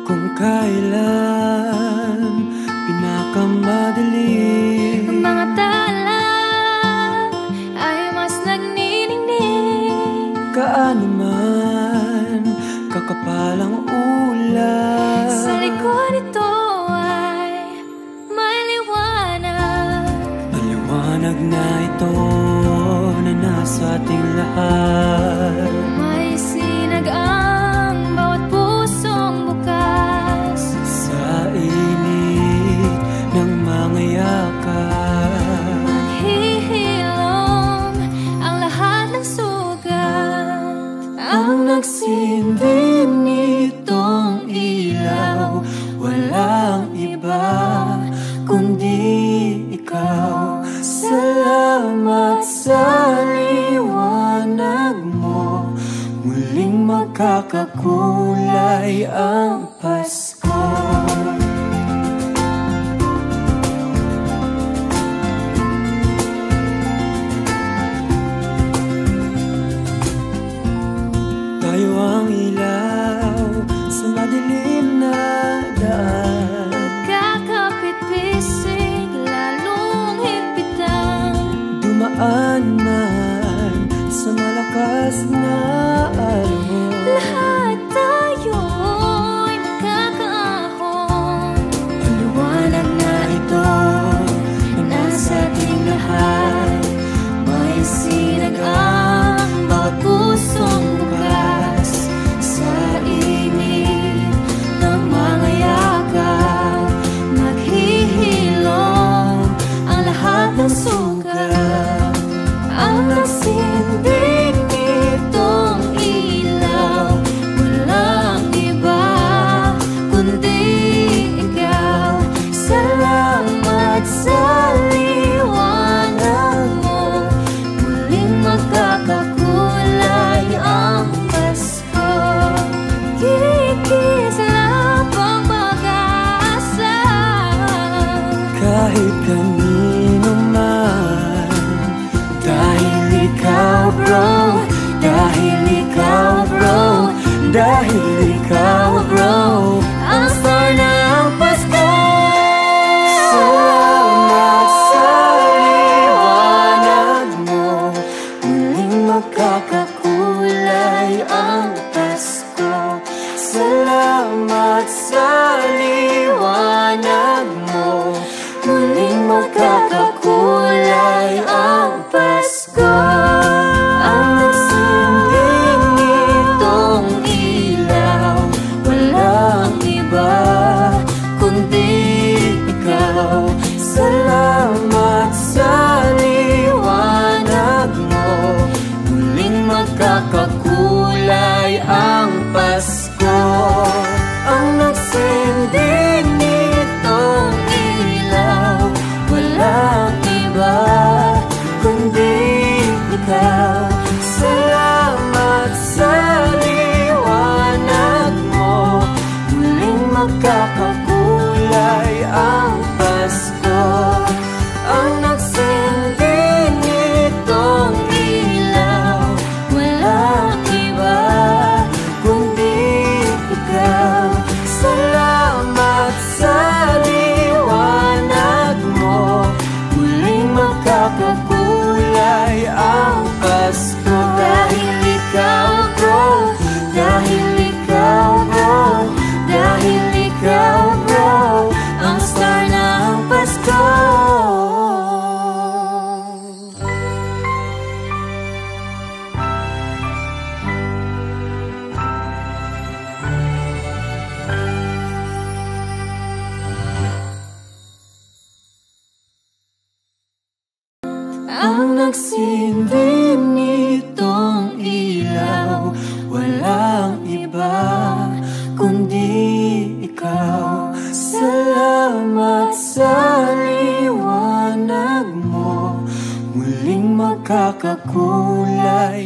Kung kailan pinakamadali ang mga tala ay mas nagniningning, kaano man kakapalang ulan, sa likod ito ay may liwanag. ang liwanag na ito na nasa ating lahat. May sinagang bawat pusong bukas, Sa init ng mga yakap, maghihilom ang lahat ng sugat. ang nagsindi nitong ilaw, walang iba kundi ikaw. Salamat sa liwanag mo, muling magkakakulay ang Pasko. Tayo ang ilaw sa madilim na daan, Kakapit-pisig, lalong higpitan. dumaan man sa malakas na alon. Lahat tayo'y magkakaahon. Ang liwanag na ito na nasa ating lahat, may sinagang bawat pusong bukas. Sa init ng mga yakap, Maghihilom ang lahat ng sugat. ang nagsindi nitong ilaw, Walang iba kundi ikaw. salamat sa liwanag mo, Muling magkakakulay ang Pasko. Kikislap ang pag-asa. kahit kanino man. Dahil ikaw bro, dahil ikaw bro, dahil ikaw bro, Ang star ng Pasko. salamat sa liwanag mo, muling magkakakulay ang Pasko. Salamat sa liwanag mo, muling magkakakulay ang Pasko. Ang nagsinding nitong ilaw, walang iba kundi ikaw. Salamat sa liwanag mo, muling magkakakulay ang Pasko. Ang nagsindi nitong ilaw, walang iba kundi ikaw. Salamat sa liwanag mo, muling magkakakulay ang Pasko. Ang nagsindi nitong ilaw, Walang iba kundi ikaw. Salamat sa liwanag mo, muling magkakakulay ang Pasko. Dahil ikaw bro, dahil ikaw bro, dahil ikaw bro, ang star ng Pasko. Ang nagsindi nitong ilaw, walang iba kundi ikaw. Salamat sa liwanag mo, muling magkakakulay